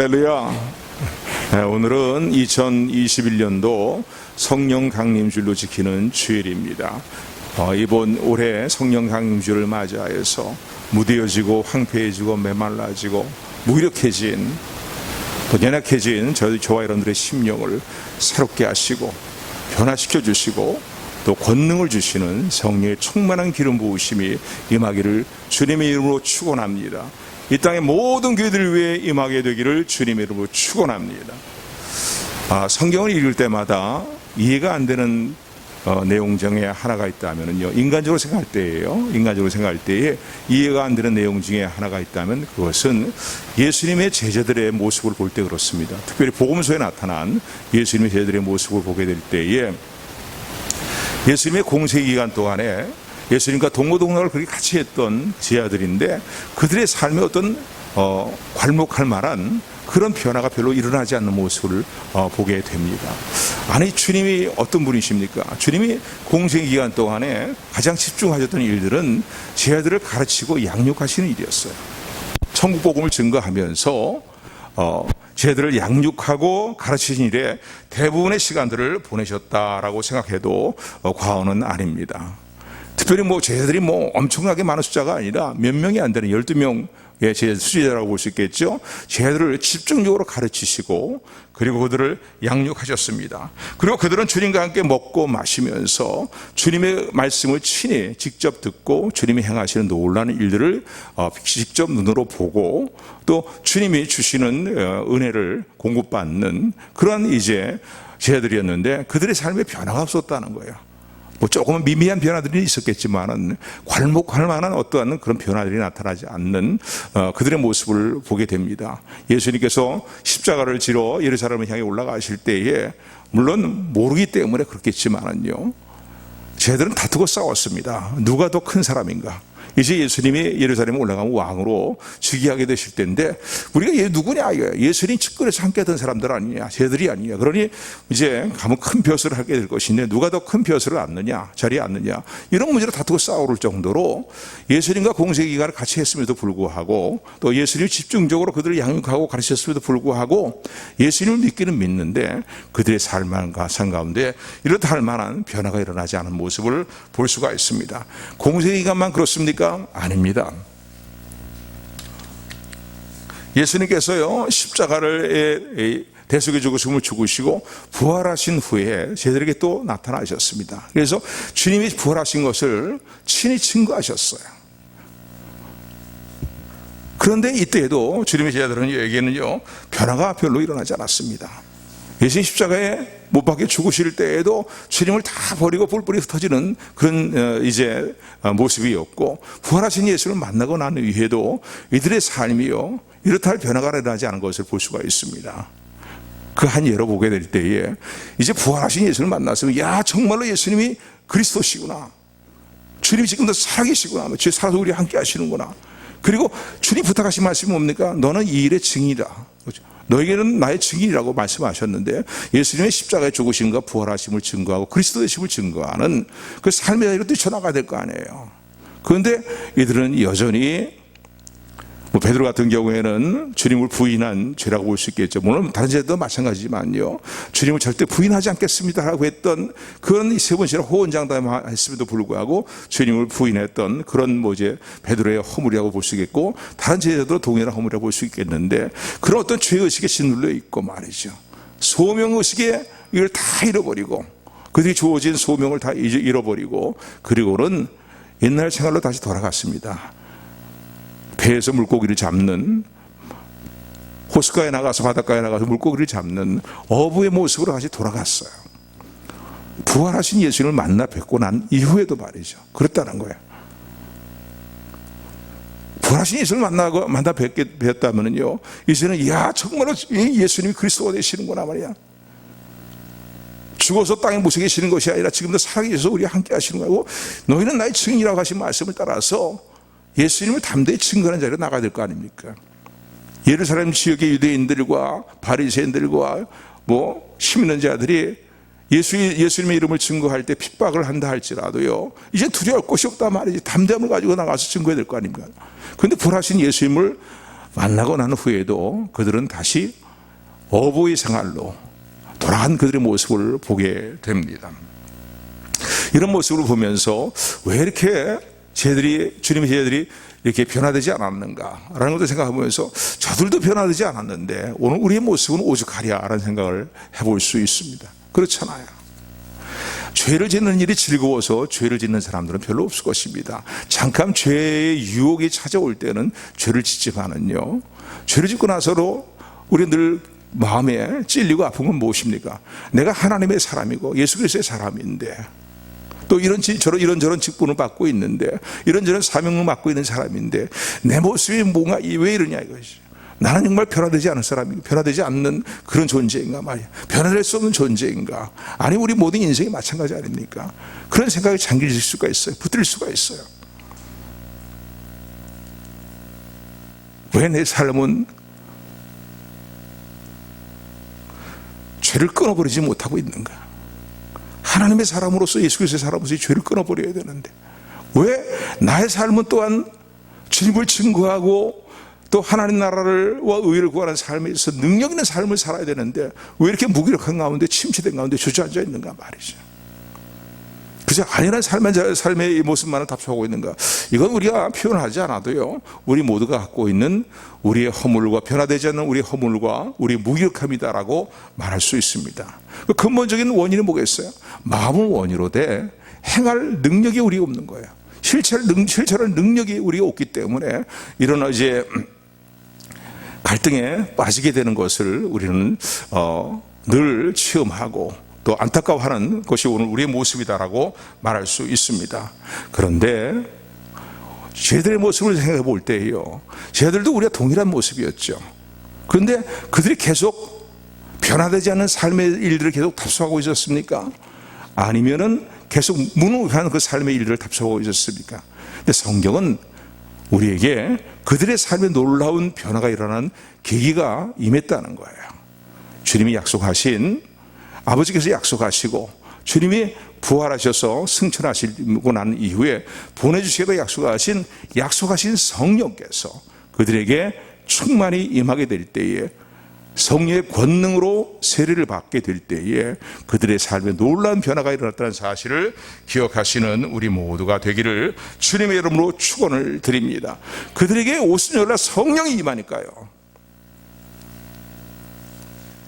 할렐루야. 오늘은 2021년도 성령 강림주일로 지키는 주일입니다. 이번 올해 성령 강림주일을 맞이하여서 무뎌지고 황폐해지고 메말라지고 무기력해진 또 연약해진 저와 여러분들의 심령을 새롭게 하시고 변화시켜 주시고 또 권능을 주시는 성령의 충만한 기름 부으심이 임하기를 주님의 이름으로 축원합니다. 이 땅의 모든 교회들 위해 임하게 되기를 주님의 이름으로 축원합니다. 성경을 읽을 때마다 이해가 안 되는 내용 중에 하나가 있다면요, 인간적으로 생각할 때에 이해가 안 되는 내용 중에 하나가 있다면 그것은 예수님의 제자들의 모습을 볼 때 그렇습니다. 특별히 복음서에 나타난 예수님의 제자들의 모습을 보게 될 때에 예수님의 공세 기간 동안에 예수님과 동고동락을 그렇게 같이 했던 제자들인데 그들의 삶에 어떤 괄목할 만한 그런 변화가 별로 일어나지 않는 모습을 보게 됩니다. 아니, 주님이 어떤 분이십니까? 주님이 공생 기간 동안에 가장 집중하셨던 일들은 제자들을 가르치고 양육하시는 일이었어요. 천국 복음을 증거하면서 제자들을 양육하고 가르치신 일에 대부분의 시간들을 보내셨다라고 생각해도 과언은 아닙니다. 특별히 제자들이 엄청나게 많은 숫자가 아니라 몇 명이 안 되는 12명의 수제자라고 볼 수 있겠죠. 제자들을 집중적으로 가르치시고 그리고 그들을 양육하셨습니다. 그리고 그들은 주님과 함께 먹고 마시면서 주님의 말씀을 친히 직접 듣고 주님이 행하시는 놀라운 일들을 직접 눈으로 보고 또 주님이 주시는 은혜를 공급받는 그런 제자들이었는데 그들의 삶에 변화가 없었다는 거예요. 조금은 미미한 변화들이 있었겠지만은 괄목할 만한 어떠한 그런 변화들이 나타나지 않는 그들의 모습을 보게 됩니다. 예수님께서 십자가를 지러 예루살렘을 향해 올라가실 때에 물론 모르기 때문에 그렇겠지만은요, 쟤들은 다투고 싸웠습니다. 누가 더 큰 사람인가? 이제 예수님이 예루살렘에 올라가면 왕으로 즉위하게 되실 때인데 우리가 얘 누구냐? 예수님 측근에서 함께 했던 사람들 아니냐? 쟤들이 아니냐? 그러니 이제 가면 큰 벼슬을 하게 될 것인데 누가 더 큰 벼슬을 앉느냐? 자리에 앉느냐? 이런 문제로 다투고 싸울 정도로 예수님과 공생 기간을 같이 했음에도 불구하고 또 예수님이 집중적으로 그들을 양육하고 가르쳤음에도 불구하고 예수님을 믿기는 믿는데 그들의 삶 가운데 이렇다 할 만한 변화가 일어나지 않은 모습을 볼 수가 있습니다. 공생 기간만 그렇습니까? 아닙니다. 예수님께서요, 십자가를 대속의 죽으심을 죽으시고 부활하신 후에 제자들에게 또 나타나셨습니다. 그래서 주님이 부활하신 것을 친히 증거하셨어요. 그런데 이때에도 주님의 제자들에게는요, 변화가 별로 일어나지 않았습니다. 예수님 십자가에 못 박혀 죽으실 때에도 주님을 다 버리고 뿔뿔이 흩어지는 그런 모습이었고, 부활하신 예수를 만나고 난 이후에도 이들의 삶이요, 이렇다 할 변화가 일어나지 않은 것을 볼 수가 있습니다. 그 한 예로 보게 될 때에 이제 부활하신 예수를 만났으면, 야, 정말로 예수님이 그리스도시구나, 주님이 지금도 살아계시구나, 주님 살아서 우리 함께 하시는구나. 그리고 주님 부탁하신 말씀이 뭡니까? 너는 이 일의 증인이다. 그렇죠? 너에게는 나의 증인이라고 말씀하셨는데 예수님의 십자가에 죽으심과 부활하심을 증거하고 그리스도 되심을 증거하는 그 삶의 자리로 뛰쳐나가야 될 거 아니에요. 그런데 이들은 여전히 베드로 같은 경우에는 주님을 부인한 죄라고 볼 수 있겠죠. 물론 다른 죄도 마찬가지지만요, 주님을 절대 부인하지 않겠습니다라고 했던 그런 세 번째로 호언장담했음에도 불구하고 주님을 부인했던 그런 베드로의 허물이라고 볼 수 있겠고, 다른 죄도 동일한 허물이라고 볼 수 있겠는데, 그런 어떤 죄의식에 짓눌려 있고 말이죠. 소명의식에 이걸 다 잃어버리고 그들이 주어진 소명을 다 잃어버리고 그리고는 옛날 생활로 다시 돌아갔습니다. 배에서 물고기를 잡는, 호숫가에 나가서 바닷가에 나가서 물고기를 잡는 어부의 모습으로 다시 돌아갔어요. 부활하신 예수님을 만나 뵙고 난 이후에도 말이죠, 그렇다는 거예요. 부활하신 예수님을 만나 뵙었다면요, 이제는 야, 정말로 예수님이 그리스도가 되시는구나 말이야. 죽어서 땅에 묻혀 계시는 것이 아니라 지금도 살아계셔서 우리와 함께 하시는 거고, 너희는 나의 증인이라고 하신 말씀을 따라서 예수님을 담대히 증거하는 자리로 나가야 될 거 아닙니까? 예루살렘 지역의 유대인들과 바리새인들과 힘 있는 자들이 예수님의 이름을 증거할 때 핍박을 한다 할지라도요, 이제 두려울 것이 없단 말이지. 담대함을 가지고 나가서 증거해야 될 거 아닙니까? 그런데 부활하신 예수님을 만나고 난 후에도 그들은 다시 어부의 생활로 돌아간 그들의 모습을 보게 됩니다. 이런 모습을 보면서 왜 이렇게 주님의 제자들이 이렇게 변화되지 않았는가라는 것을 생각해보면서 저들도 변화되지 않았는데 오늘 우리의 모습은 오죽하랴라는 생각을 해볼 수 있습니다. 그렇잖아요. 죄를 짓는 일이 즐거워서 죄를 짓는 사람들은 별로 없을 것입니다. 잠깐 죄의 유혹이 찾아올 때는 죄를 짓지만은요, 죄를 짓고 나서도 우리는 늘 마음에 찔리고 아픈 건 무엇입니까? 내가 하나님의 사람이고 예수 그리스도의 사람인데, 또 이런저런 직분을 받고 있는데, 이런저런 사명을 맡고 있는 사람인데 내 모습이 뭔가 왜 이러냐 이것이. 나는 정말 변화되지 않은 사람인가? 변화되지 않는 그런 존재인가 말이야. 변화될 수 없는 존재인가? 아니 우리 모든 인생이 마찬가지 아닙니까? 그런 생각이 잠길 수가 있어요. 붙들 수가 있어요. 왜 내 삶은 죄를 끊어버리지 못하고 있는가? 하나님의 사람으로서, 예수 그리스도의 사람으로서 죄를 끊어버려야 되는데 왜 나의 삶은 또한 주님을 증거하고 또 하나님 나라와 의를 구하는 삶에 있어서 능력 있는 삶을 살아야 되는데 왜 이렇게 무기력한 가운데, 침체된 가운데 주저앉아 있는가 말이죠. 그저 아니란 삶의 이 모습만을 답습하고 있는가? 이건 우리가 표현하지 않아도요, 우리 모두가 갖고 있는 우리의 허물과, 변화되지 않는 우리의 허물과 우리의 무기력함이다라고 말할 수 있습니다. 그 근본적인 원인은 뭐겠어요? 마음을 원인으로 돼 행할 능력이 우리가 없는 거예요. 실천할 능력이 우리가 없기 때문에 이런 이제 갈등에 빠지게 되는 것을 우리는 늘 체험하고 또 안타까워하는 것이 오늘 우리의 모습이다라고 말할 수 있습니다. 그런데 쟤들의 모습을 생각해 볼 때요, 쟤들도 우리가 동일한 모습이었죠. 그런데 그들이 계속 변화되지 않는 삶의 일들을 계속 답습하고 있었습니까? 아니면은 계속 무능한 그 삶의 일들을 답습하고 있었습니까? 근데 성경은 우리에게 그들의 삶에 놀라운 변화가 일어나는 계기가 임했다는 거예요. 주님이 약속하신, 아버지께서 약속하시고 주님이 부활하셔서 승천하시고 난 이후에 보내주시고 약속하신 성령께서 그들에게 충만히 임하게 될 때에, 성령의 권능으로 세례를 받게 될 때에 그들의 삶에 놀라운 변화가 일어났다는 사실을 기억하시는 우리 모두가 되기를 주님의 이름으로 축원을 드립니다. 그들에게 오순절날 성령이 임하니까요,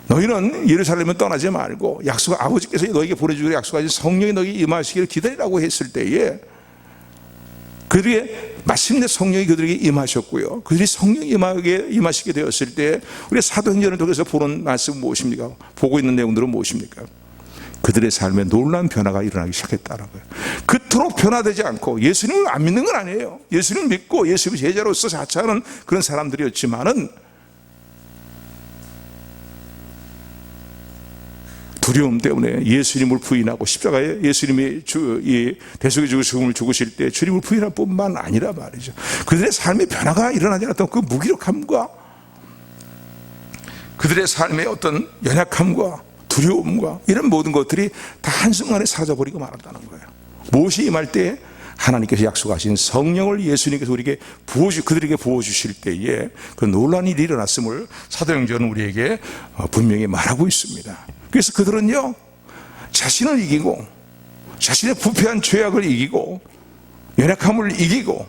너희는 예루살렘을 떠나지 말고 아버지께서 너에게 보내주기로 약속하신 성령이 너에게 임하시기를 기다리라고 했을 때에 그들에게 마침내 성령이 그들에게 임하셨고요, 그들이 성령이 임하시게 되었을 때 우리 사도행전을 통해서 보는 말씀은 무엇입니까? 보고 있는 내용들은 무엇입니까? 그들의 삶에 놀라운 변화가 일어나기 시작했다는 거예요. 그토록 변화되지 않고 예수님을 안 믿는 건 아니에요. 예수님을 믿고 예수님의 제자로서 자처하는 그런 사람들이었지만은 두려움 때문에 예수님을 부인하고 십자가에 예수님이 이 대속의 죽음을 죽으실 때 주님을 부인할 뿐만 아니라 말이죠, 그들의 삶의 변화가 일어나지 않았던 그 무기력함과 그들의 삶의 어떤 연약함과 두려움과 이런 모든 것들이 다 한순간에 사라져버리고 말았다는 거예요. 무엇이 임할 때? 하나님께서 약속하신 성령을 예수님께서 그들에게 부어주실 때에 그 놀라운 일이 일어났음을 사도행전은 우리에게 분명히 말하고 있습니다. 그래서 그들은요, 자신을 이기고 자신의 부패한 죄악을 이기고 연약함을 이기고,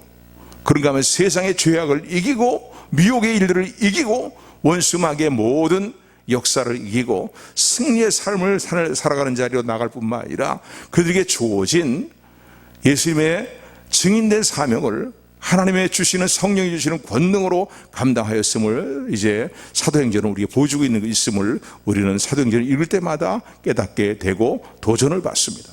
그런가 하면 세상의 죄악을 이기고 미혹의 일들을 이기고 원수마귀의 모든 역사를 이기고 승리의 삶을 살아가는 자리로 나갈 뿐만 아니라 그들에게 주어진 예수님의 증인된 사명을 하나님의 주시는, 성령이 주시는 권능으로 감당하였음을 이제 사도행전은 우리가 보여주고 있음을 우리는 사도행전을 읽을 때마다 깨닫게 되고 도전을 받습니다.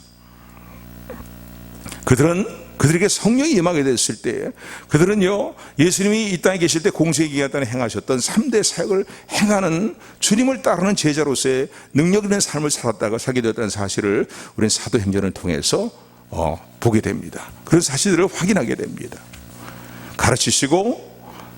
그들에게 성령이 임하게 됐을 때 그들은요, 예수님이 이 땅에 계실 때 공생의 기간 동안 행하셨던 3대 사역을 행하는 주님을 따르는 제자로서의 능력 있는 삶을 살게 되었다는 사실을 우리는 사도행전을 통해서 보게 됩니다. 그런 사실들을 확인하게 됩니다. 가르치시고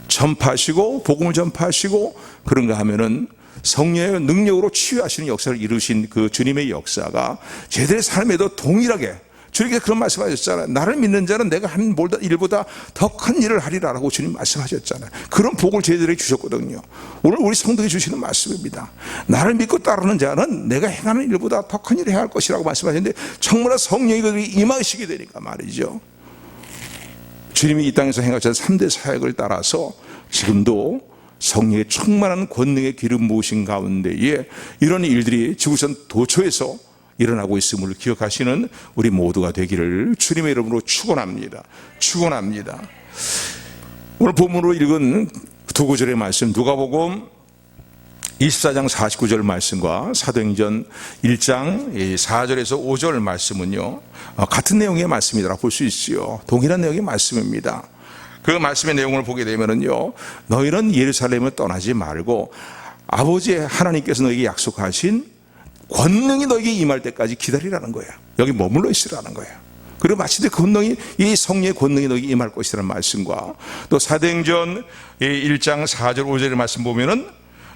전파하시고 복음을 전파하시고, 그런가 하면은 성령의 능력으로 치유하시는 역사를 이루신 그 주님의 역사가 제들의 삶에도 동일하게 주님께서 그런 말씀하셨잖아요. 나를 믿는 자는 내가 한 일보다 더 큰 일을 하리라라고 주님 말씀하셨잖아요. 그런 복을 저희들에게 주셨거든요. 오늘 우리 성도에 주시는 말씀입니다. 나를 믿고 따르는 자는 내가 행하는 일보다 더 큰 일을 해야 할 것이라고 말씀하셨는데, 정말 성령이 그들이 임하시게 되니까 말이죠. 주님이 이 땅에서 행하신 3대 사역을 따라서 지금도 성령의 충만한 권능의 기름 부으신 가운데에 이런 일들이 지구촌 도처에서 일어나고 있음을 기억하시는 우리 모두가 되기를 주님의 이름으로 축원합니다. 축원합니다. 오늘 본문으로 읽은 두 구절의 말씀, 누가복음 24장 49절 말씀과 사도행전 1장 4절에서 5절 말씀은요, 같은 내용의 말씀이라고 볼 수 있지요. 동일한 내용의 말씀입니다. 그 말씀의 내용을 보게 되면은요, 너희는 예루살렘을 떠나지 말고 아버지 하나님께서 너희에게 약속하신 권능이 너희에게 임할 때까지 기다리라는 거예요. 여기 머물러 있으라는 거예요. 그리고 마침내 권능이, 이 성령의 권능이 너희에게 임할 것이라는 말씀과, 또 사도행전 1장 4절 5절의 말씀 보면은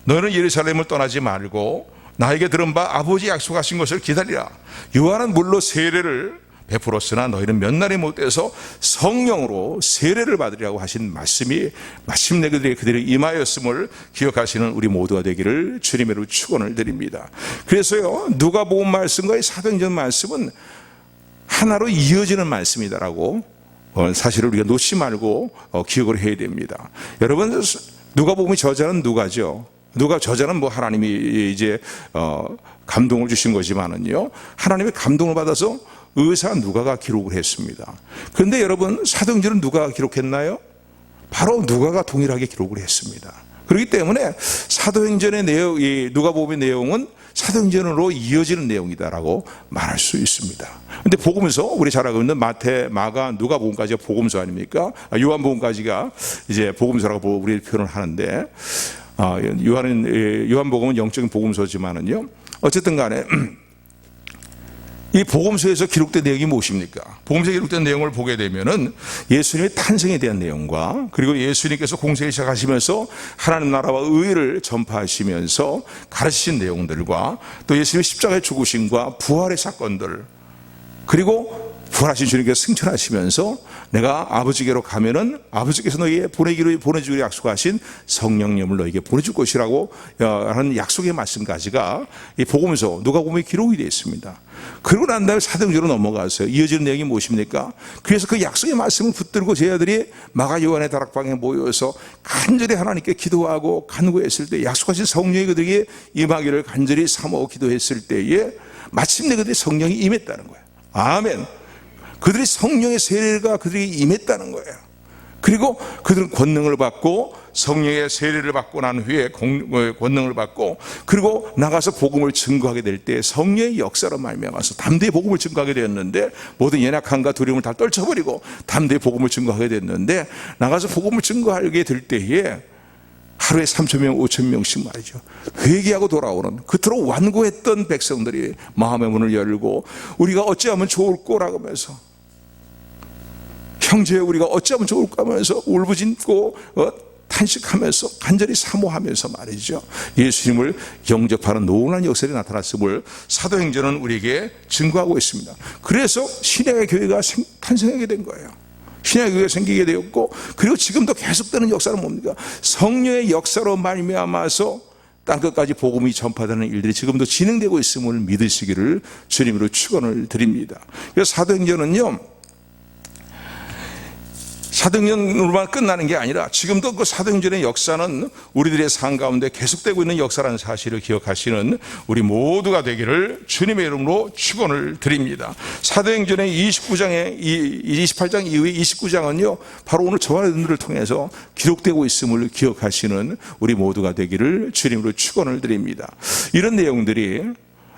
너희는 예루살렘을 떠나지 말고 나에게 들은 바 아버지 약속하신 것을 기다리라. 요한은 물로 세례를 베풀었으나 너희는 몇 날이 못돼서 성령으로 세례를 받으리라고 하신 말씀이 마침내 그들에게 임하였음을 기억하시는 우리 모두가 되기를 주님으로 축원을 드립니다. 그래서요, 누가복음 말씀과 사도행전 말씀은 하나로 이어지는 말씀이다라고 사실을 우리가 놓지 말고 기억을 해야 됩니다. 여러분, 누가복음의 저자는 누가죠? 저자는 뭐 하나님이 이제 감동을 주신 거지만은요, 하나님의 감동을 받아서 의사 누가가 기록을 했습니다. 그런데 여러분, 사도행전은 누가 기록했나요? 바로 누가가 동일하게 기록을 했습니다. 그렇기 때문에 사도행전의 내용, 이 누가복음의 내용은 사도행전으로 이어지는 내용이다라고 말할 수 있습니다. 그런데 복음서, 우리 잘 알고 있는 마태, 마가, 누가복음까지가 복음서 아닙니까? 요한복음까지가 이제 복음서라고 우리 표현을 하는데, 요한복음은 영적인 복음서지만은요, 어쨌든 간에 이 복음서에서 기록된 내용이 무엇입니까? 복음서에 기록된 내용을 보게 되면은 예수님의 탄생에 대한 내용과, 그리고 예수님께서 공생을 시작하시면서 하나님 나라와 의를 전파하시면서 가르치신 내용들과, 또 예수님의 십자가의 죽으심과 부활의 사건들, 그리고 부활하신 주님께서 승천하시면서 내가 아버지께로 가면은 아버지께서 너희에게 보내주기로 약속하신 성령님을 너희에게 보내줄 것이라고 하는 약속의 말씀까지가 이 복음서 누가복음에 기록이 되어 있습니다. 그러고 난 다음에 사도행전으로 넘어가서요, 이어지는 내용이 무엇입니까? 그래서 그 약속의 말씀을 붙들고 제자들이 마가 요한의 다락방에 모여서 간절히 하나님께 기도하고 간구했을 때, 약속하신 성령이 그들에게 임하기를 간절히 사모하고 기도했을 때에 마침내 그들의 성령이 임했다는 거예요. 아멘. 그들이 성령의 세례가 그들에게 임했다는 거예요. 그리고 그들은 권능을 받고, 성령의 세례를 받고 난 후에 권능을 받고, 그리고 나가서 복음을 증거하게 될 때 성령의 역사로 말미암아서 담대히 복음을 증거하게 되었는데, 모든 연약함과 두려움을 다 떨쳐버리고 담대히 복음을 증거하게 됐는데, 나가서 복음을 증거하게 될 때에 하루에 3,000명, 5,000명씩 말이죠, 회개하고 돌아오는, 그토록 완고했던 백성들이 마음의 문을 열고, 우리가 어찌하면 좋을꼬라고 하면서, 형제 우리가 어찌하면 좋을까 하면서 울부짖고 탄식하면서 간절히 사모하면서 말이죠, 예수님을 영접하는 놀라운 역사가 나타났음을 사도행전은 우리에게 증거하고 있습니다. 그래서 신약의 교회가 탄생하게 된 거예요. 신약의 교회가 생기게 되었고, 그리고 지금도 계속되는 역사는 뭡니까? 성령의 역사로 말미암아서 땅끝까지 복음이 전파되는 일들이 지금도 진행되고 있음을 믿으시기를 주님으로 축원을 드립니다. 그래서 사도행전으로만 끝나는 게 아니라 지금도 그 사도행전의 역사는 우리들의 삶 가운데 계속되고 있는 역사라는 사실을 기억하시는 우리 모두가 되기를 주님의 이름으로 축원을 드립니다. 사도행전의 28장 이후의 29장은요, 바로 오늘 저와 여러분들을 통해서 기록되고 있음을 기억하시는 우리 모두가 되기를 주님으로 축원을 드립니다. 이런 내용들이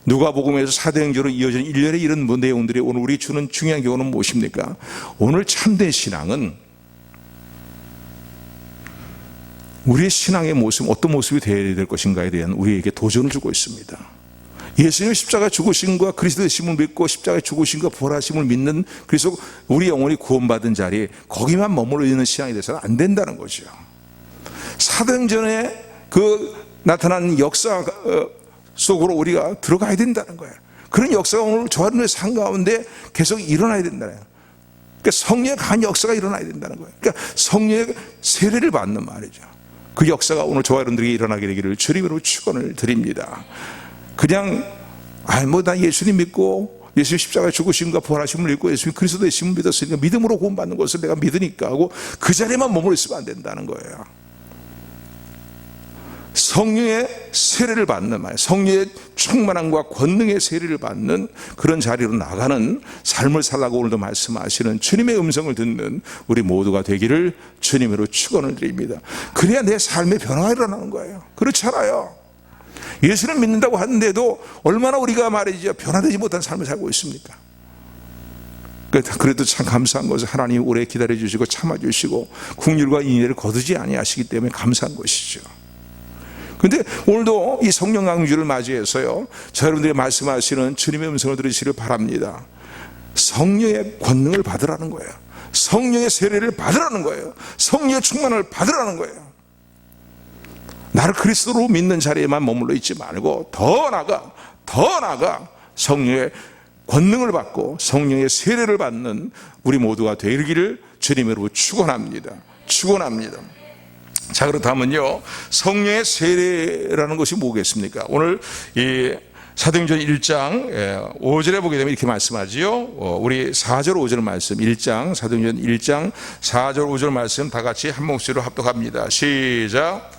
누가복음에서 사도행전으로 이어지는 일련의 이런 내용들이 오늘 우리 주는 중요한 교훈은 무엇입니까? 오늘 참된 신앙은 우리의 신앙의 모습, 어떤 모습이 되어야 될 것인가에 대한 우리에게 도전을 주고 있습니다. 예수님의 십자가 죽으심과 그리스도의 심을 믿고 십자가의 죽으심과 부활하심을 믿는, 그래서 우리 영혼이 구원받은 자리, 거기만 머물러 있는 신앙이 돼서는 안 된다는 거죠. 사도행전에 그 나타난 역사 속으로 우리가 들어가야 된다는 거예요. 그런 역사가 오늘 저와 여러분의 삶 가운데 계속 일어나야 된다는 거예요. 그러니까 성령의 강한 역사가 일어나야 된다는 거예요. 그러니까 성령의 세례를 받는 말이죠. 그 역사가 오늘 저와 여러분들에게 일어나게 되기를 주님으로 축원을 드립니다. 그냥 나 예수님 믿고 예수님 십자가에 죽으심과 부활하심을 믿고 예수님 그리스도의 심을 믿었으니까 믿음으로 구원받는 것을 내가 믿으니까 하고 그 자리에만 머물러 있으면 안 된다는 거예요. 성령의 세례를 받는 말, 성령의 충만함과 권능의 세례를 받는 그런 자리로 나가는 삶을 살라고 오늘도 말씀하시는 주님의 음성을 듣는 우리 모두가 되기를 주님으로 축원을 드립니다. 그래야 내 삶에 변화가 일어나는 거예요. 그렇잖아요. 예수를 믿는다고 하는데도 얼마나 우리가 말이죠 변화되지 못한 삶을 살고 있습니까? 그래도 참 감사한 것은 하나님이 오래 기다려주시고 참아주시고 긍휼과 인애를 거두지 아니하시기 때문에 감사한 것이죠. 그런데 오늘도 이 성령 강주를 맞이해서요, 저 여러분들이 말씀하시는 주님의 음성을 들으시길 바랍니다. 성령의 권능을 받으라는 거예요. 성령의 세례를 받으라는 거예요. 성령의 충만을 받으라는 거예요. 나를 그리스도로 믿는 자리에만 머물러 있지 말고 더 나아가 성령의 권능을 받고 성령의 세례를 받는 우리 모두가 되기를 주님으로 축원합니다. 자, 그렇다면요, 성령의 세례라는 것이 뭐겠습니까? 오늘 이 사도행전 1장 5절에 보게 되면 이렇게 말씀하지요. 우리 4절 5절 말씀, 1장 사도행전 1장 4절 5절 말씀 다 같이 한 목소리로 합독합니다. 시작.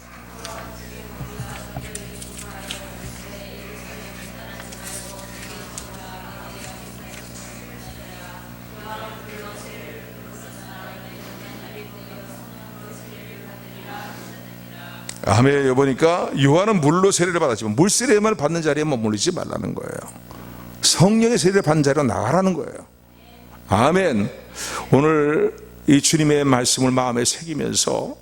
아멘. 보니까 요한은 물로 세례를 받았지만 물 세례만 받는 자리에 머물리지 말라는 거예요. 성령의 세례를 받는 자리로 나가라는 거예요. 아멘. 오늘 이 주님의 말씀을 마음에 새기면서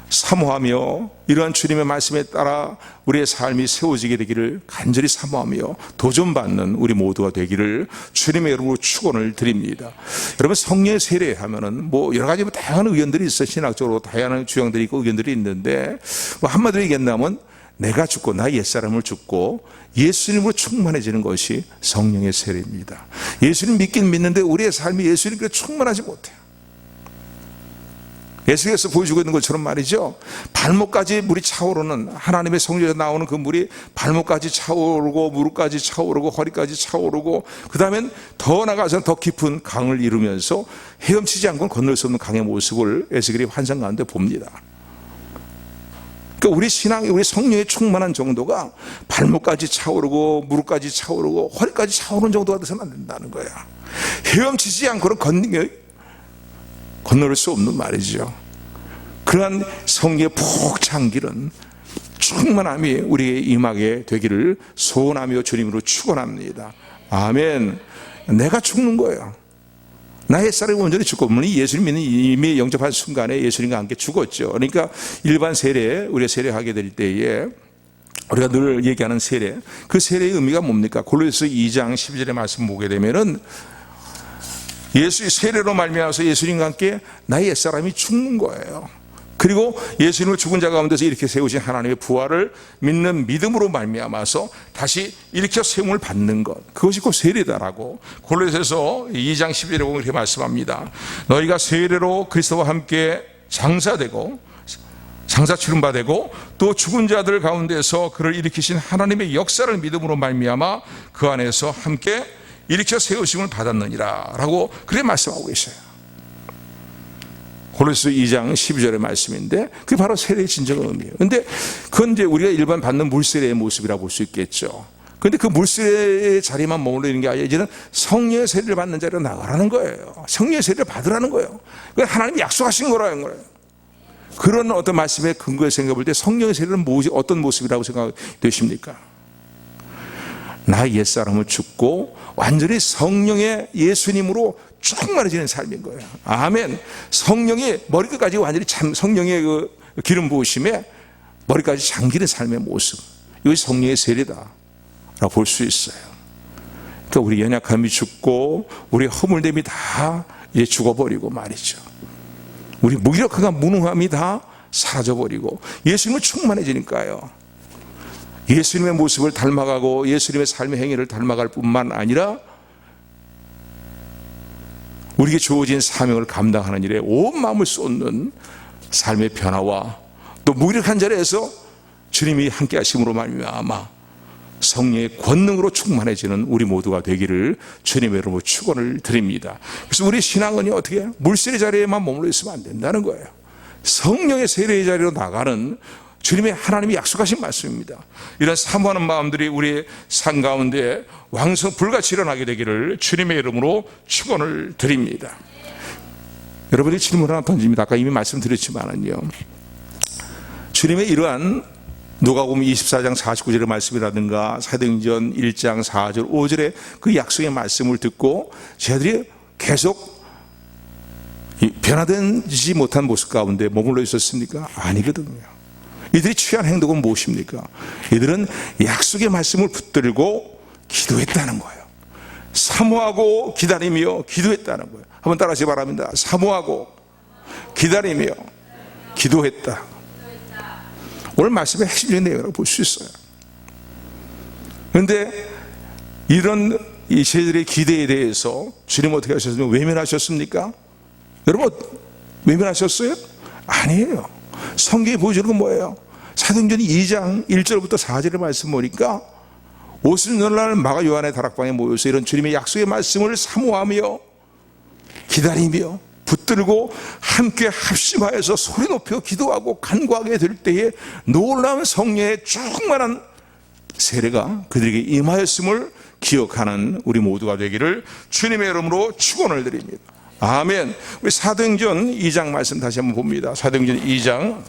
사모하며 이러한 주님의 말씀에 따라 우리의 삶이 세워지게 되기를 간절히 사모하며 도전받는 우리 모두가 되기를 주님의 이름으로 축원을 드립니다. 여러분, 성령의 세례 하면은 여러 가지 다양한 의견들이 있어요. 신학적으로 다양한 주장들이 있고 의견들이 있는데 한마디로 얘기한다면 내가 죽고 나의 옛사람을 죽고 예수님으로 충만해지는 것이 성령의 세례입니다. 예수님 믿긴 믿는데 우리의 삶이 예수님께 충만하지 못해요. 예수께서 보여주고 있는 것처럼 말이죠, 발목까지 물이 차오르는, 하나님의 성령에서 나오는 그 물이 발목까지 차오르고 무릎까지 차오르고 허리까지 차오르고 그 다음엔 더 나가서 더 깊은 강을 이루면서 헤엄치지 않고는 건널 수 없는 강의 모습을 에스겔이 환상 가운데 봅니다. 그러니까 우리 신앙이, 우리 성령의 충만한 정도가 발목까지 차오르고 무릎까지 차오르고 허리까지 차오르는 정도가 돼서는 안 된다는 거야. 헤엄치지 않고는 건널 수 없는 말이죠. 그러한 성령의 푹 찬 길은 충만함이 우리에게 임하게 되기를 소원하며 주님으로 축원합니다. 아멘. 내가 죽는 거예요. 나의 옛사람이 온전히 죽고, 예수님 믿는 이미 영접한 순간에 예수님과 함께 죽었죠. 그러니까 일반 세례, 우리가 세례하게 될 때에 우리가 늘 얘기하는 세례, 그 세례의 의미가 뭡니까? 골로새서 2장 12절의 말씀 보게 되면은 예수의 세례로 말미암아서 예수님과 함께 나의 옛사람이 죽는 거예요. 그리고 예수님을 죽은 자 가운데서 이렇게 세우신 하나님의 부활을 믿는 믿음으로 말미암아서 다시 일으켜 세움을 받는 것, 그것이 곧 세례다라고 골로새서 2장 12절에 보면 이렇게 말씀합니다. 너희가 세례로 그리스도와 함께 장사되고 장사치름받고 또 죽은 자들 가운데서 그를 일으키신 하나님의 역사를 믿음으로 말미암아 그 안에서 함께 일으켜 세우심을 받았느니라 라고 그렇게 말씀하고 계셔요. 골로새서 2장 12절의 말씀인데 그게 바로 세례의 진정한 의미예요. 근데 그건 이제 우리가 일반 받는 물세례의 모습이라고 볼 수 있겠죠. 그런데 그 물세례의 자리만 머물러 있는 게 아니라 이제는 성령의 세례를 받는 자리로 나가라는 거예요. 성령의 세례를 받으라는 거예요. 그건 하나님이 약속하신 거라는 거예요. 그런 어떤 말씀의 근거에 생각해 볼 때 성령의 세례는 어떤 모습이라고 생각되십니까? 나의 옛사람을 죽고 완전히 성령의 예수님으로 충만해지는 삶인 거예요. 아멘. 성령이 머리끝까지 완전히 성령의 그 기름 부으심에 머리까지 잠기는 삶의 모습, 이것이 성령의 세례다라고 볼 수 있어요. 그러니까 우리 연약함이 죽고 우리 허물됨이 다 이제 죽어버리고 말이죠. 우리 무기력함과 무능함이 다 사라져버리고 예수님을 충만해지니까요. 예수님의 모습을 닮아가고 예수님의 삶의 행위를 닮아갈 뿐만 아니라 우리에게 주어진 사명을 감당하는 일에 온 마음을 쏟는 삶의 변화와 또 무력한 자리에서 주님이 함께 하심으로 말미암아 성령의 권능으로 충만해지는 우리 모두가 되기를 주님의 이름으로 축원을 드립니다. 그래서 우리 신앙은 어떻게 해요? 물세례 자리에만 머물러 있으면 안 된다는 거예요. 성령의 세례의 자리로 나가는 주님의 하나님이 약속하신 말씀입니다. 이런 사모하는 마음들이 우리의 삶 가운데 왕성 불같이 일어나게 되기를 주님의 이름으로 축원을 드립니다. 여러분이 질문 하나 던집니다. 아까 이미 말씀드렸지만은요, 주님의 이러한 누가복음 24장 49절의 말씀이라든가 사도행전 1장 4절 5절의 그 약속의 말씀을 듣고 저희들이 계속 변화되지 못한 모습 가운데 머물러 있었습니까? 아니거든요. 이들이 취한 행동은 무엇입니까? 이들은 약속의 말씀을 붙들고 기도했다는 거예요. 사모하고 기다리며 기도했다는 거예요. 한번 따라하시기 바랍니다. 사모하고 기다리며 기도했다. 오늘 말씀의 핵심적인 내용이라고 볼 수 있어요. 그런데 이런 이 저희들의 기대에 대해서 주님 어떻게 하셨습니까? 외면하셨습니까? 여러분 외면하셨어요? 아니에요. 성경이 보여주는 건 뭐예요? 사도행전 2장 1절부터 4절의 말씀 보니까 오순절날 마가 요한의 다락방에 모여서 이런 주님의 약속의 말씀을 사모하며 기다리며 붙들고 함께 합심하여서 소리 높여 기도하고 간구하게 될 때에 놀라운 성령의 충만한 세례가 그들에게 임하였음을 기억하는 우리 모두가 되기를 주님의 이름으로 축원을 드립니다. 아멘. 우리 사도행전 2장 말씀 다시 한번 봅니다. 사도행전 2장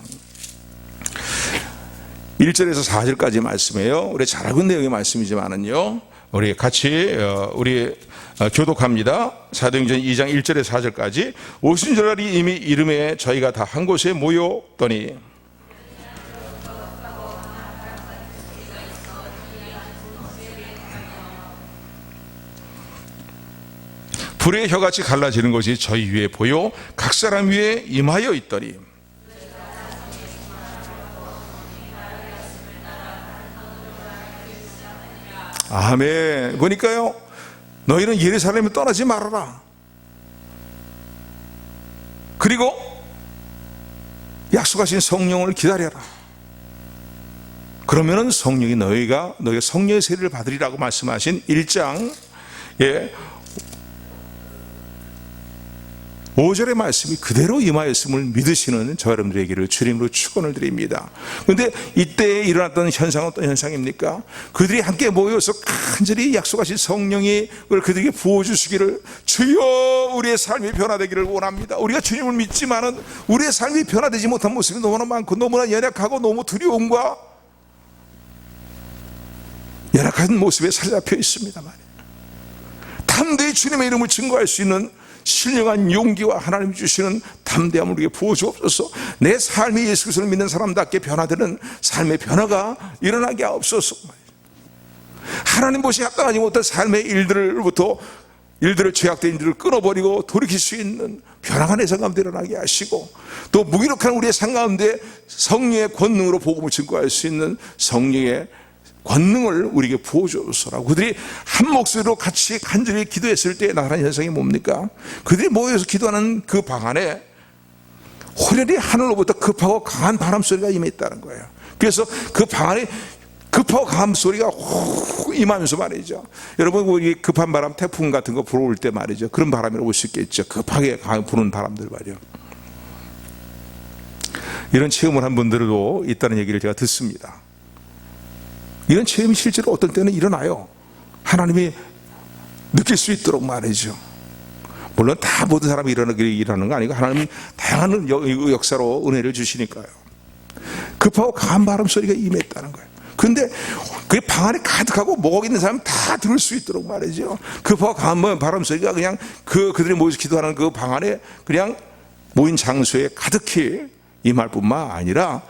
1절에서 4절까지 말씀이에요. 우리 잘 알고 있는 내용의 말씀이지만은요, 우리 같이 우리 교독합니다. 사도행전 2장 1절에서 4절까지. 오순절날이 이미 이름에 저희가 다 한 곳에 모였더니 불의 혀같이 갈라지는 것이 저희 위에 보여 각 사람 위에 임하여 있더니 아멘. 그러니까요, 너희는 예루살렘을 떠나지 말아라. 그리고 약속하신 성령을 기다려라. 그러면은 성령이 너희가 성령의 세례를 받으리라고 말씀하신 1장에 5절의 말씀이 그대로 임하였음을 믿으시는 저 여러분들에게를 주님으로 축원을 드립니다. 그런데 이때 일어났던 현상은 어떤 현상입니까? 그들이 함께 모여서 간절히 약속하신 성령이 그들에게 부어주시기를, 주여 우리의 삶이 변화되기를 원합니다. 우리가 주님을 믿지만은 우리의 삶이 변화되지 못한 모습이 너무나 많고 너무나 연약하고 너무 두려움과 연약한 모습에 사로잡혀 있습니다만, 담대히 주님의 이름을 증거할 수 있는 신령한 용기와 하나님 주시는 담대함을 우리에게 부어주옵소서. 내 삶이 예수 그리스도를 믿는 사람답게 변화되는 삶의 변화가 일어나게 하옵소서. 하나님 보시 합당하지 못한 삶의 일들을 죄악된 일들을 끊어버리고 돌이킬 수 있는 변화가 내 삶 가운데 일어나게 하시고, 또 무기력한 우리의 삶 가운데 성령의 권능으로 복음을 증거할 수 있는 성령의 권능을 우리에게 부어주소서라고 그들이 한 목소리로 같이 간절히 기도했을 때 나타난 현상이 뭡니까? 그들이 모여서 기도하는 그 방 안에 호련히 하늘로부터 급하고 강한 바람 소리가 임했다는 거예요. 그래서 그 방 안에 급하고 강한 소리가 훅 임하면서 말이죠. 여러분, 우리 급한 바람, 태풍 같은 거 불어올 때 말이죠, 그런 바람이라고 볼 수 있겠죠. 급하게 부는 바람들 말이요. 이런 체험을 한 분들도 있다는 얘기를 제가 듣습니다. 이런 체험이 실제로 어떤 때는 일어나요. 하나님이 느낄 수 있도록 말이죠. 물론 다 모든 사람이 일어나는 거 아니고 하나님은 다양한 역사로 은혜를 주시니까요. 급하고 강한 바람 소리가 임했다는 거예요. 그런데 그 방 안에 가득하고 목 있는 사람 다 들을 수 있도록 말이죠. 급하고 강한 바람 소리가 그냥 그들이 모여서 기도하는 그 방 안에 그냥 모인 장소에 가득히 임할 뿐만 아니라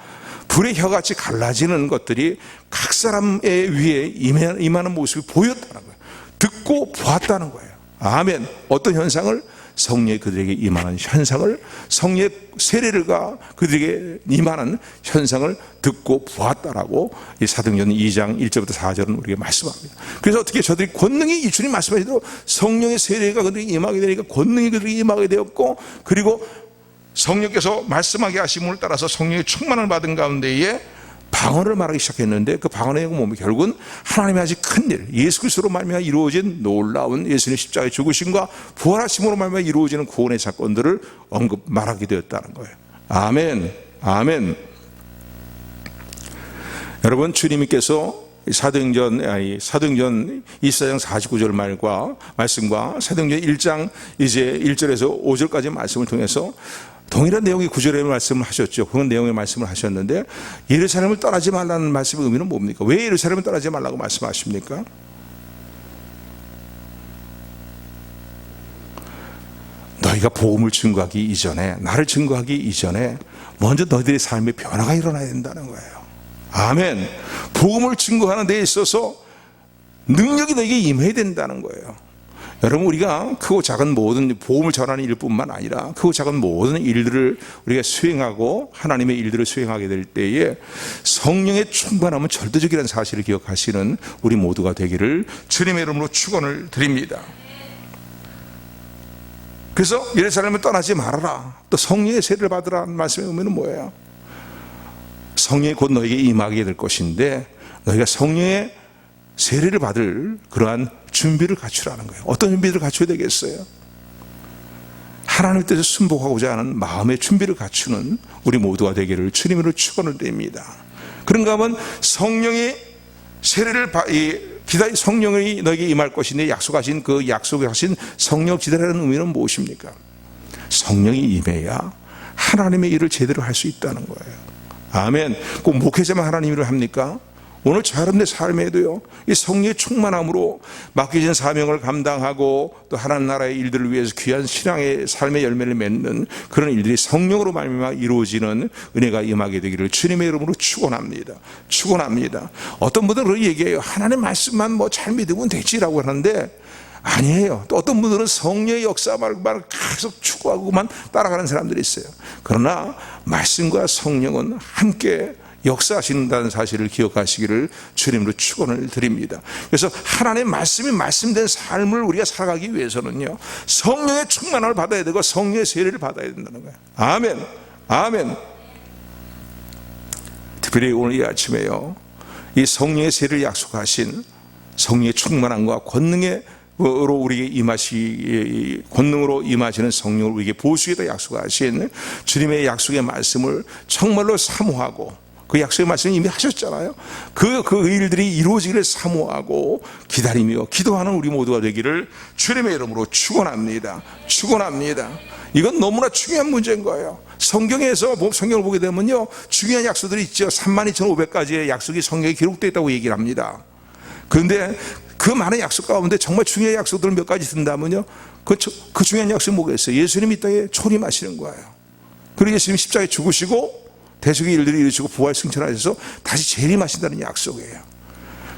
불의 혀같이 갈라지는 것들이 각 사람의 위에 임하는 모습이 보였다는 거예요. 듣고 보았다는 거예요. 아멘. 어떤 현상을? 성령이 그들에게 임하는 현상을, 성령의 세례가 그들에게 임하는 현상을 듣고 보았다라고 이 사도행전 2장 1절부터 4절은 우리에게 말씀합니다. 그래서 어떻게 저들이 권능이, 이 주님 말씀하시도록 성령의 세례가 그들에게 임하게 되니까 권능이 그들에게 임하게 되었고, 그리고 성령께서 말씀하게 하심을 따라서 성령의 충만을 받은 가운데에 방언을 말하기 시작했는데, 그 방언의 몸이 결국은 하나님의 아주 큰 일, 예수 그리스도로 말미암아 이루어진 놀라운 예수님의 십자가의 죽으심과 부활하심으로 말미암아 이루어지는 구원의 사건들을 말하게 되었다는 거예요. 아멘, 아멘. 여러분, 주님께서 사도행전 24장 49절 말씀과 사도행전 1장 이제 1절에서 5절까지 말씀을 통해서 동일한 내용의 구절의 말씀을 하셨죠. 그런 내용의 말씀을 하셨는데, 예루살렘을 떠나지 말라는 말씀의 의미는 뭡니까? 왜 예루살렘을 떠나지 말라고 말씀하십니까? 너희가 복음을 증거하기 이전에, 나를 증거하기 이전에 먼저 너희들의 삶에 변화가 일어나야 된다는 거예요. 아멘. 복음을 증거하는 데 있어서 능력이 너에게 임해야 된다는 거예요. 여러분, 우리가 크고 작은 모든 복음을 전하는 일뿐만 아니라 크고 작은 모든 일들을 우리가 수행하고 하나님의 일들을 수행하게 될 때에 성령의 충만함은 절대적이라는 사실을 기억하시는 우리 모두가 되기를 주님의 이름으로 축원을 드립니다. 그래서 예루살렘을 떠나지 말아라, 또 성령의 세례를 받으라는 말씀의 의미는 뭐예요? 성령이 곧 너에게 임하게 될 것인데, 너희가 성령의 세례를 받을 그러한 준비를 갖추라는 거예요. 어떤 준비를 갖춰야 되겠어요? 하나님의 뜻에 순복하고자 하는 마음의 준비를 갖추는 우리 모두가 되기를 주님으로 축원을 드립니다. 그런가 하면 성령의 세례를 성령이 너에게 임할 것인데 약속하신 그 약속하신 성령 기다리라는 의미는 무엇입니까? 성령이 임해야 하나님의 일을 제대로 할 수 있다는 거예요. 아멘. 꼭 목회자만 하나님 일을 합니까? 오늘 저 여러분의 삶에도요, 이 성령의 충만함으로 맡겨진 사명을 감당하고 또 하나님 나라의 일들을 위해서 귀한 신앙의 삶의 열매를 맺는 그런 일들이 성령으로 말미암아 이루어지는 은혜가 임하게 되기를 주님의 이름으로 축원합니다. 축원합니다. 어떤 분들은 그렇게 얘기해요. 하나님 말씀만 뭐 잘 믿으면 되지라고 하는데, 아니에요. 또 어떤 분들은 성령의 역사만 계속 추구하고만 따라가는 사람들이 있어요. 그러나 말씀과 성령은 함께 역사하신다는 사실을 기억하시기를 주님으로 축원을 드립니다. 그래서 하나님의 말씀이 말씀된 삶을 우리가 살아가기 위해서는요, 성령의 충만함을 받아야 되고 성령의 세례를 받아야 된다는 거예요. 아멘, 아멘. 특별히 오늘 이 아침에요, 이 성령의 세례를 약속하신 성령의 충만함과 권능으로 우리에게 권능으로 임하시는 성령을 우리에게 보수에다 약속하신 주님의 약속의 말씀을 정말로 사모하고, 그 약속의 말씀을 이미 하셨잖아요. 그 일들이 이루어지기를 사모하고 기다리며 기도하는 우리 모두가 되기를 주님의 이름으로 축원합니다. 축원합니다. 이건 너무나 중요한 문제인 거예요. 성경에서 성경을 보게 되면요, 중요한 약속들이 있죠. 32,500가지의 약속이 성경에 기록되어 있다고 얘기를 합니다. 그런데 그 많은 약속 가운데 정말 중요한 약속들을 몇 가지 든다면요, 그 중요한 약속이 뭐겠어요? 예수님이 이 땅에 초림하시는 거예요. 그리고 예수님이 십자가에 죽으시고 대속의 일들을 이루시고 부활 승천하셔서 다시 재림하신다는 약속이에요.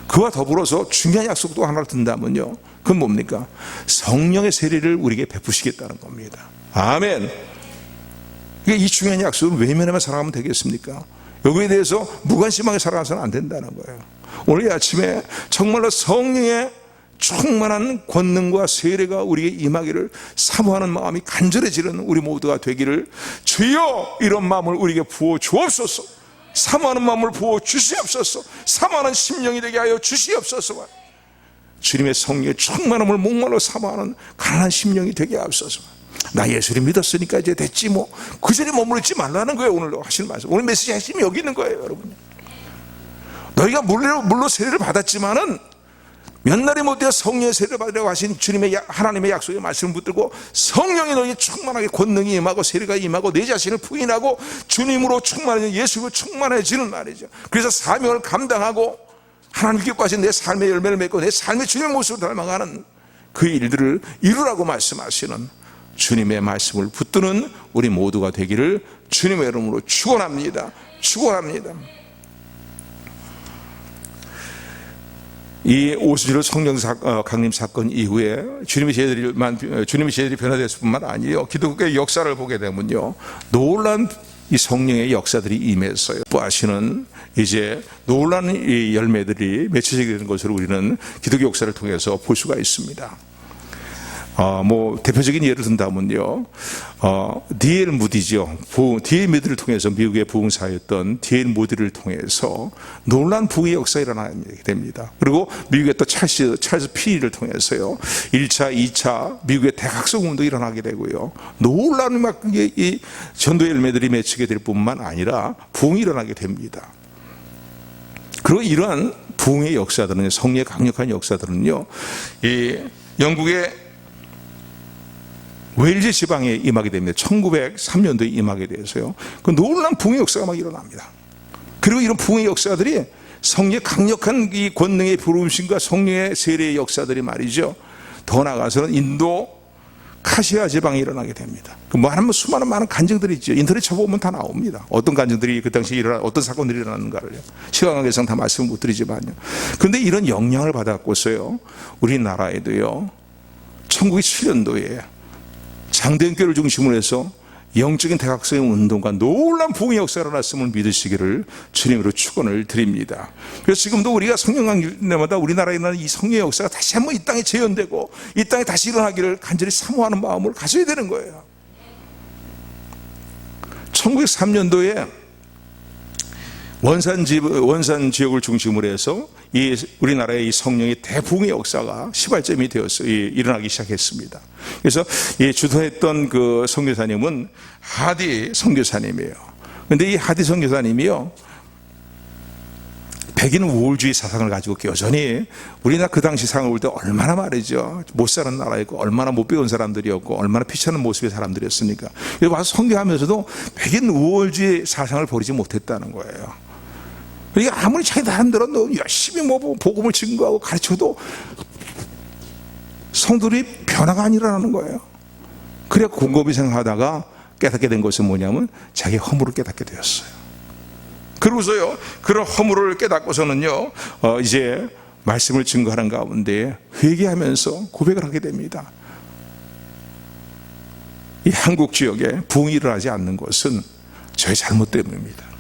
그와 더불어서 중요한 약속도 하나를 든다면요, 그건 뭡니까? 성령의 세례를 우리에게 베푸시겠다는 겁니다. 아멘. 이 중요한 약속을 외면하며 살아가면 되겠습니까? 여기에 대해서 무관심하게 살아가서는 안 된다는 거예요. 오늘 이 아침에 정말로 성령의 충만한 권능과 세례가 우리에게 임하기를 사모하는 마음이 간절해지는 우리 모두가 되기를 주여, 이런 마음을 우리에게 부어 주옵소서. 사모하는 마음을 부어 주시옵소서. 사모하는 심령이 되게 하여 주시옵소서. 주님의 성령의 충만함을 목말로 사모하는 가난한 심령이 되게 하옵소서. 나 예수를 믿었으니까 이제 됐지 뭐, 그 자리에 머무르지 말라는 거예요. 오늘 하시는 말씀, 오늘 메시지 핵심이 여기 있는 거예요. 여러분, 너희가 물론 세례를 받았지만은 몇 날이 못되어 성령의 세례를 받으라고 하신 주님의 하나님의 약속의 말씀을 붙들고 성령이 너희에 충만하게 권능이 임하고 세례가 임하고 내 자신을 부인하고 주님으로 충만해지는, 예수로 충만해지는 말이죠. 그래서 사명을 감당하고 하나님께 빠진 내 삶의 열매를 맺고 내 삶의 주님의 모습을 닮아가는 그 일들을 이루라고 말씀하시는 주님의 말씀을 붙드는 우리 모두가 되기를 주님의 이름으로 축원합니다. 축원합니다. 이 오순절 성령 강림 사건 이후에 주님의 제자들이 변화됐을 뿐만 아니에요. 기독교의 역사를 보게 되면요, 놀란 이 성령의 역사들이 임했어요. 하시는 이제 놀라운 이 열매들이 맺혀지게 되는 것을 우리는 기독교 역사를 통해서 볼 수가 있습니다. 대표적인 예를 든다면요, D.L. 무디죠. D.L. 무디를 통해서 미국의 부흥사였던 D.L. 무디를 통해서 놀라운 부흥의 역사가 일어나게 됩니다. 그리고 미국의 또 찰스 피리를 통해서요, 1차, 2차 미국의 대각성 운동이 일어나게 되고요, 놀라운 이 전도의 열매들이 맺히게 될 뿐만 아니라 부흥이 일어나게 됩니다. 그리고 이러한 부흥의 역사들은, 성령의 강력한 역사들은요, 이 영국의 웨일즈 지방에 임하게 됩니다. 1903년도에 임하게 돼서요, 그 놀라운 부흥의 역사가 막 일어납니다. 그리고 이런 부흥의 역사들이 성령의 강력한 이 권능의 부르심과 성령의 세례의 역사들이 말이죠, 더 나아가서는 인도 카시아 지방에 일어나게 됩니다. 하나님 수많은 많은 간증들이 있죠. 인터넷 쳐보면 다 나옵니다. 어떤 간증들이 그 당시에 어떤 사건들이 일어났는가를 시간 관계상 다 말씀을 못 드리지만요. 그런데 이런 영향을 받았고서요, 우리나라에도요, 1907년도에 장대현교를 중심으로 해서 영적인 대각성의 운동과 놀라운 부흥의 역사가 일어났음을 믿으시기를 주님으로 축원을 드립니다. 그래서 지금도 우리가 성령 강림마다 우리나라에 일어나는 이 성령의 역사가 다시 한번 이 땅에 재현되고 이 땅에 다시 일어나기를 간절히 사모하는 마음을 가져야 되는 거예요. 1903년도에 원산 지역을 중심으로 해서 이 우리나라의 이 성령의 대부흥의 역사가 시발점이 되어서 일어나기 시작했습니다. 그래서 주도했던 그 선교사님은 하디 선교사님이에요. 그런데 이 하디 선교사님이요, 백인 우월주의 사상을 가지고 여전히 우리나라 그 당시 상을 볼 때 얼마나 말이죠, 못 사는 나라였고 얼마나 못 배운 사람들이었고 얼마나 피치하는 모습의 사람들이었습니까? 그래서 와서 선교하면서도 백인 우월주의 사상을 버리지 못했다는 거예요. 그러니까 아무리 자기 나름대로 열심히 복음을 증거하고 가르쳐도 성도들이 변화가 안 일어나는 거예요. 그래 곰곰이 생각하다가 깨닫게 된 것은 뭐냐면 자기 허물을 깨닫게 되었어요. 그러고서요, 그런 허물을 깨닫고서는요, 이제 말씀을 증거하는 가운데 회개하면서 고백을 하게 됩니다. 이 한국 지역에 부흥이 일어나지 않는 것은 저의 잘못 때문입니다.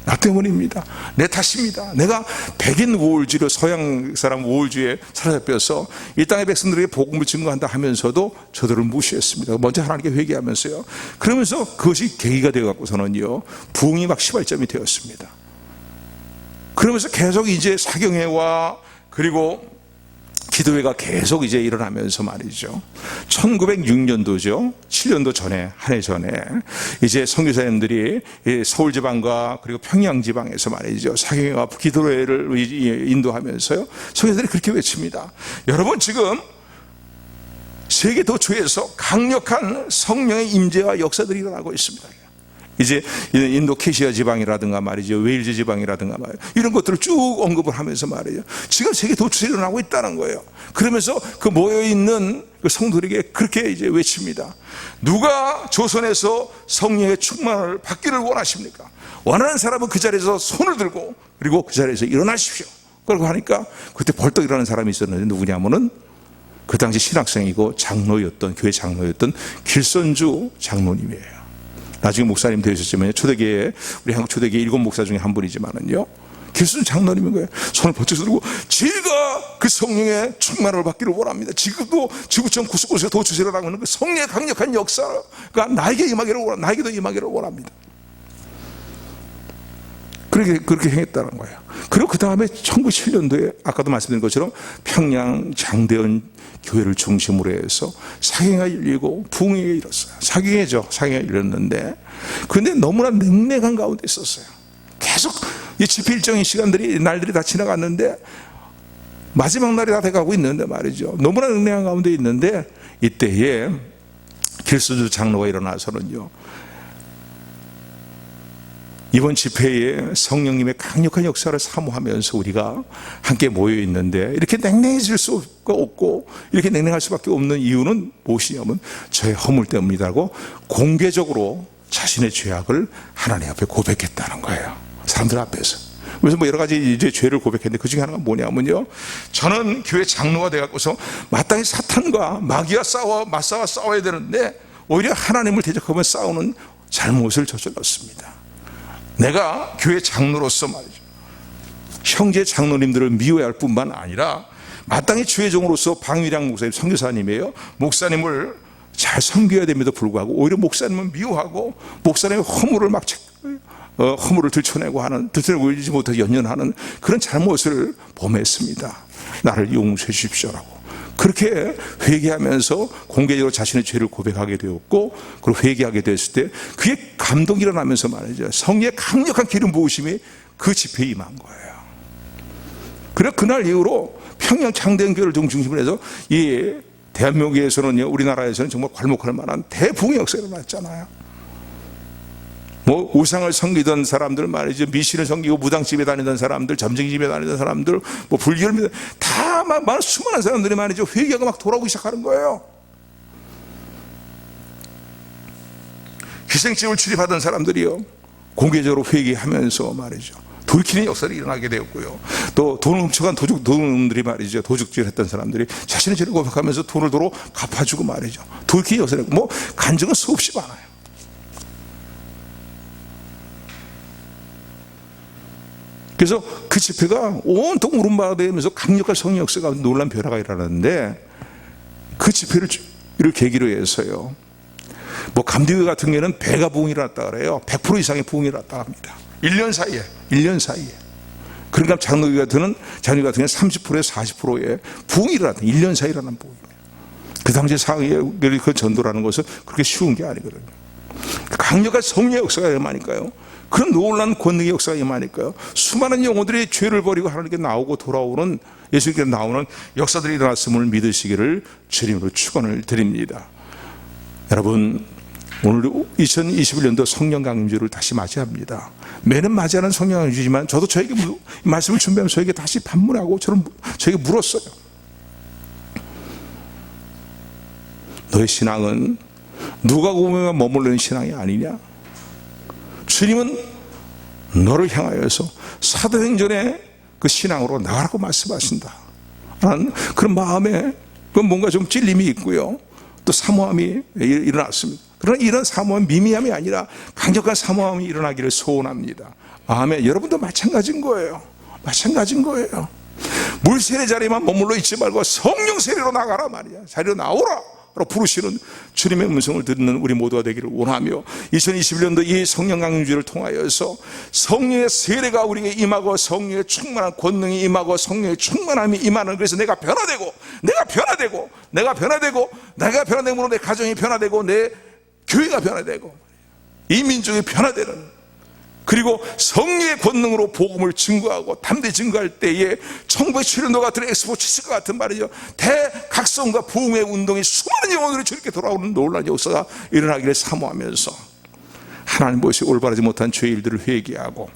나 때문입니다. 내 탓입니다. 내가 백인 우월주의로 서양 사람 우월주의에 사로잡혀서 이 땅의 백성들에게 복음을 증거한다 하면서도 저들을 무시했습니다. 먼저 하나님께 회개하면서요, 그러면서 그것이 계기가 되어갖고서는요, 부흥이 막 시발점이 되었습니다. 그러면서 계속 이제 사경회와 그리고 기도회가 계속 이제 일어나면서 말이죠, 1906년도죠. 7년도 전에, 한 해 전에 이제 선교사님들이 서울 지방과 그리고 평양 지방에서 말이죠, 사경회와 기도회를 인도하면서요, 선교사들이 그렇게 외칩니다. 여러분, 지금 세계 도처에서 강력한 성령의 임재와 역사들이 일어나고 있습니다. 이제 인도 캐시아 지방이라든가 말이죠, 웨일즈 지방이라든가 말이죠, 이런 것들을 쭉 언급을 하면서 말이죠, 지금 세계 도처에 일어나고 있다는 거예요. 그러면서 그 모여있는 그 성도들에게 그렇게 이제 외칩니다. 누가 조선에서 성령의 충만을 받기를 원하십니까? 원하는 사람은 그 자리에서 손을 들고 그리고 그 자리에서 일어나십시오. 그러고 하니까 그때 벌떡 일어나는 사람이 있었는데 누구냐면은 그 당시 신학생이고 장로였던, 교회 장로였던 길선주 장로님이에요. 나중에 목사님 되셨지만 초대교회, 우리 한국 초대교회 7 목사 중에 한 분이지만은요, 길순 장로님인 거예요. 손을 번쩍 들고 제가 그 성령의 충만을 받기를 원합니다. 지금도 지구촌 구석구석에 도주세를 하고 있는 그 성령의 강력한 역사가 나에게 임하기를 원합니다. 나에게도 임하기를 원합니다. 그렇게 행했다는 거예요. 그리고 그 다음에 1907년도에 아까도 말씀드린 것처럼 평양 장대현 교회를 중심으로 해서 사경회가 열리고 부흥회가 일었어요. 사경회죠. 사경회가 열렸는데, 그런데 너무나 냉랭한 가운데 있었어요. 계속 이 집회 일정의 시간들이, 날들이 다 지나갔는데 마지막 날이 다 돼가고 있는데 말이죠, 너무나 냉랭한 가운데 있는데 이때에 길수주 장로가 일어나서는요, 이번 집회에 성령님의 강력한 역사를 사모하면서 우리가 함께 모여 있는데 이렇게 냉랭해질 수가 없고 이렇게 냉랭할 수밖에 없는 이유는 무엇이냐면 저의 허물 때문이라고 공개적으로 자신의 죄악을 하나님 앞에 고백했다는 거예요. 사람들 앞에서. 그래서 뭐 여러 가지 이제 죄를 고백했는데 그 중에 하나가 뭐냐면요, 저는 교회 장로가 돼갖고서 마땅히 사탄과 마귀와 맞서와 싸워야 되는데 오히려 하나님을 대적하며 싸우는 잘못을 저질렀습니다. 내가 교회 장로로서 말이죠, 형제 장로님들을 미워야 할 뿐만 아니라 마땅히 주의 종으로서 방위량 목사님, 선교사님이에요. 목사님을 잘 섬겨야 됨에도 불구하고 오히려 목사님은 미워하고 목사님의 허물을 들춰내고 들지 못해서 연연하는 그런 잘못을 범했습니다. 나를 용서해 주십시오라고 그렇게 회개하면서 공개적으로 자신의 죄를 고백하게 되었고, 그리고 회개하게 됐을 때 그게 감동이 일어나면서 말이죠, 성령의 강력한 기름 부으심이 그 집회에 임한 거예요. 그래 그날 이후로 평양 창대교회를 중심으로 해서 이 대한민국에서는요, 우리나라에서는 정말 괄목할 만한 대붕의 역사가 일어났잖아요. 뭐 우상을 섬기던 사람들 말이죠, 미신을 섬기고 무당집에 다니던 사람들, 점쟁이집에 다니던 사람들, 뭐 불교를 믿는 다 많은 수많은 사람들이 말이죠, 회개하고 막 돌아오기 시작하는 거예요. 기생집을 출입하던 사람들이요, 공개적으로 회개하면서 말이죠, 돌이키는 역사를 일어나게 되었고요. 또 돈을 훔쳐간 도둑들이 말이죠, 도둑질 했던 사람들이 자신의 죄를 고백하면서 돈을 도로 갚아주고 말이죠, 돌이키는 역사를, 뭐 간증은 수없이 많아요. 그래서 그 집회가 온통 울음바가 되면서 강력한 성령 역사가 놀란 변화가 일어났는데, 그 집회를 계기로 해서요, 뭐 감리교 같은 경우에는 배가 부흥이 일어났다 그래요. 100% 이상의 부흥이 일어났다 합니다. 1년 사이에. 그러니까 장로교 같은 경우는 30%에서 40%의 부흥이 일어났다. 1년 사이에 일어난 부흥이에요. 그 당시 상황에 그 전도라는 것은 그렇게 쉬운 게 아니거든요. 강력한 성령의 역사가 임하니까요, 그런 놀라운 권능의 역사가 임하니까요, 수많은 영혼들이 죄를 버리고 하나님께 나오고 돌아오는, 예수님께 나오는 역사들이 일어났음을 믿으시기를 주님으로 축원을 드립니다. 여러분, 오늘 2021년도 성령 강림주를 다시 맞이합니다. 매년 맞이하는 성령 강림주지만 저도 저에게 말씀을 준비하면서 저에게 다시 반문하고 저에게 물었어요. 너의 신앙은 누가 구원에만 머물르는 신앙이 아니냐? 주님은 너를 향하여서 사도행전의 그 신앙으로 나가라고 말씀하신다 라는 그런 마음에 뭔가 좀 찔림이 있고요, 또 사모함이 일어났습니다. 그러나 이런 사모함, 미미함이 아니라 강력한 사모함이 일어나기를 소원합니다. 아멘. 여러분도 마찬가지인 거예요. 물 세례 자리에만 머물러 있지 말고 성령 세례로 나가라 말이야. 자리로 나오라 부르시는 주님의 음성을 듣는 우리 모두가 되기를 원하며, 2021년도 이 성령 강림주를 통하여서 성령의 세례가 우리에게 임하고 성령의 충만한 권능이 임하고 성령의 충만함이 임하는, 그래서 내가 변화되고 내 가정이 변화되고 내 교회가 변화되고 이 민족이 변화되는, 그리고 성령의 권능으로 복음을 증거하고 담대 증거할 때에 1907년도 같은 엑스포 70과 같은 말이죠, 대각성과 부흥의 운동이 수많은 영혼들이 저렇게 돌아오는 놀라운 역사가 일어나기를 사모하면서, 하나님 보시 올바르지 못한 죄의 일들을 회개하고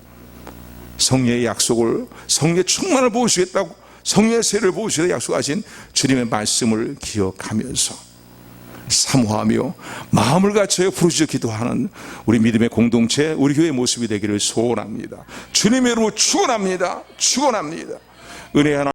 성령의 약속을, 성령의 충만을 보여주겠다고, 성령의 세례를 보여주겠다고 약속하신 주님의 말씀을 기억하면서 사모하며 마음을 갖춰 부르짖어 기도하는 우리 믿음의 공동체, 우리 교회의 모습이 되기를 소원합니다. 주님의 이름으로 축원합니다. 은혜 하나